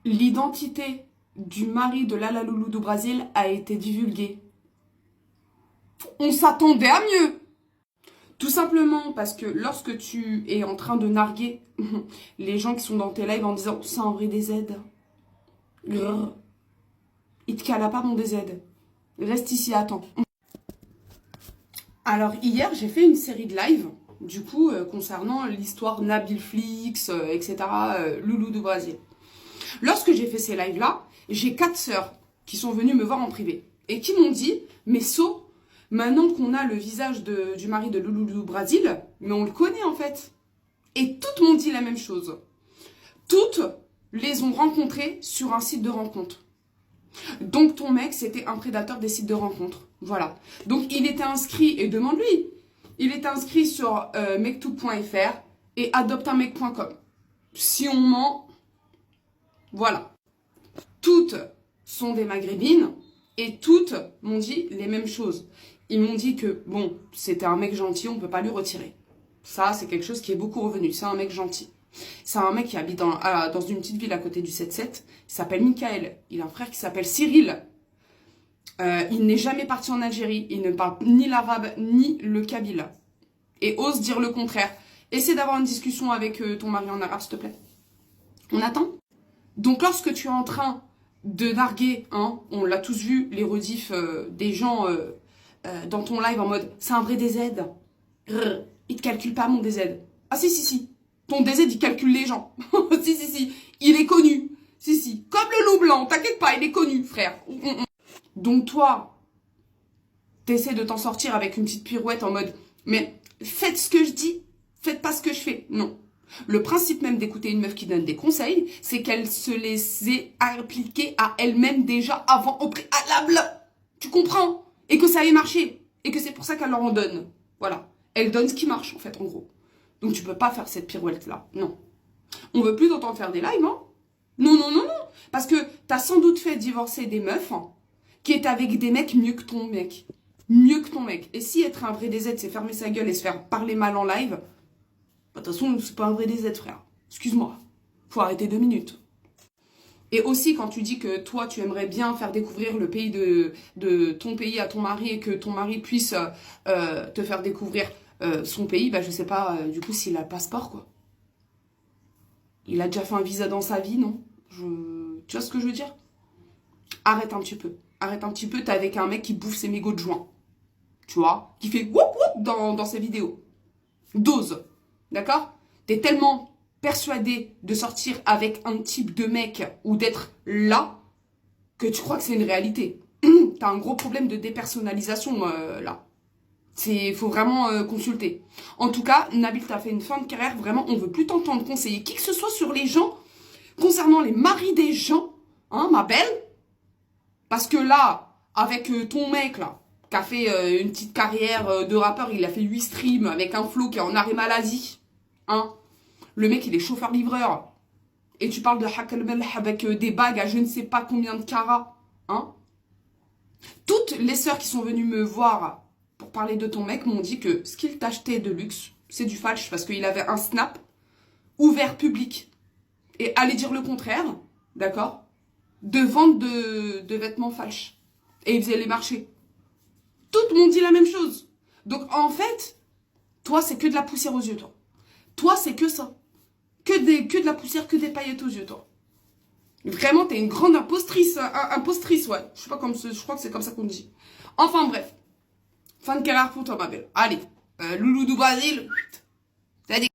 L'identité du mari de Lala Loulou du Brésil a été divulguée. On s'attendait à mieux. Tout simplement parce que lorsque tu es en train de narguer les gens qui sont dans tes lives en disant « c'est un vrai DZ », grrr, il te cala pas mon DZ. Reste ici, attends. Alors hier, j'ai fait une série de lives, du coup, concernant l'histoire Nabil Flix, etc., Loulou du Brésil. Lorsque j'ai fait ces lives-là, j'ai 4 sœurs qui sont venues me voir en privé et qui m'ont dit « mais So, maintenant qu'on a le visage du mari de Loulou du Brésil, mais on le connaît en fait. » Et toutes m'ont dit la même chose. Toutes les ont rencontrés sur un site de rencontre. Donc ton mec, c'était un prédateur des sites de rencontres. Voilà. Donc il était inscrit, et demande-lui, il était inscrit sur mektoub.fr et adopteunmec.com. Si on ment, voilà. Toutes sont des maghrébines et toutes m'ont dit les mêmes choses. Ils m'ont dit que, bon, c'était un mec gentil, on ne peut pas lui retirer. Ça, c'est quelque chose qui est beaucoup revenu. C'est un mec gentil. C'est un mec qui habite dans une petite ville à côté du 7-7. Il s'appelle Michael. Il a un frère qui s'appelle Cyril. Il n'est jamais parti en Algérie. Il ne parle ni l'arabe ni le kabyle. Et ose dire le contraire. Essaie d'avoir une discussion avec ton mari en arabe, s'il te plaît. On attend. Donc, lorsque tu es en train de narguer, hein, on l'a tous vu, les rediffs des gens dans ton live en mode « c'est un vrai DZ ». Il te calcule pas mon DZ. Ah si. Ton DZ, il calcule les gens. si. Il est connu. Si. Comme le loup blanc. T'inquiète pas, il est connu, frère. Donc toi, t'essaies de t'en sortir avec une petite pirouette en mode « mais faites ce que je dis, faites pas ce que je fais ». Non. Le principe même d'écouter une meuf qui donne des conseils, c'est qu'elle se les ait appliqués à elle-même déjà avant au préalable. Tu comprends? Et que ça ait marché. Et que c'est pour ça qu'elle leur en donne. Voilà. Elle donne ce qui marche, en fait, en gros. Donc, tu peux pas faire cette pirouette-là. Non. On veut plus t'entendre faire des lives, hein? Non. Parce que t'as sans doute fait divorcer des meufs hein, qui étaient avec des mecs mieux que ton mec. Mieux que ton mec. Et si être un vrai DZ, c'est fermer sa gueule et se faire parler mal en live, de toute façon, c'est pas un vrai DZ, frère. Excuse-moi. Faut arrêter 2 minutes. Et aussi, quand tu dis que toi, tu aimerais bien faire découvrir le pays de ton pays à ton mari et que ton mari puisse te faire découvrir son pays, bah je sais pas, du coup, s'il a le passeport, quoi. Il a déjà fait un visa dans sa vie, non? Tu vois ce que je veux dire? Arrête un petit peu. Arrête un petit peu, t'es avec un mec qui bouffe ses mégots de joint. Tu vois? Qui fait whoop whoop dans ses vidéos. Dose. D'accord? T'es tellement persuadé de sortir avec un type de mec ou d'être là que tu crois que c'est une réalité. T'as un gros problème de dépersonnalisation là. Faut vraiment consulter. En tout cas, Nabil, t'as fait une fin de carrière. Vraiment, on veut plus t'entendre conseiller qui que ce soit sur les gens, concernant les maris des gens, hein, ma belle. Parce que là, avec ton mec là, qui a fait une petite carrière de rappeur, il a fait 8 streams avec un flow qui est en arrêt maladie, hein. Le mec, il est chauffeur-livreur. Et tu parles de Hakalmel avec des bagues à je ne sais pas combien de carats. Hein? Toutes les sœurs qui sont venues me voir pour parler de ton mec m'ont dit que ce qu'il t'achetait de luxe, c'est du falche parce qu'il avait un snap ouvert public. Et allez dire le contraire, d'accord? De vente de vêtements falches. Et il faisait les marchés. Toutes m'ont dit la même chose. Donc en fait, toi, c'est que de la poussière aux yeux, toi. Toi, c'est que ça. Que de la poussière, que des paillettes aux yeux, toi. Vraiment, t'es une grande impostrice, impostrice, ouais. Je crois que c'est comme ça qu'on dit. Enfin, bref. Fin de carrière pour toi, ma belle. Allez, Loulou du Brésil.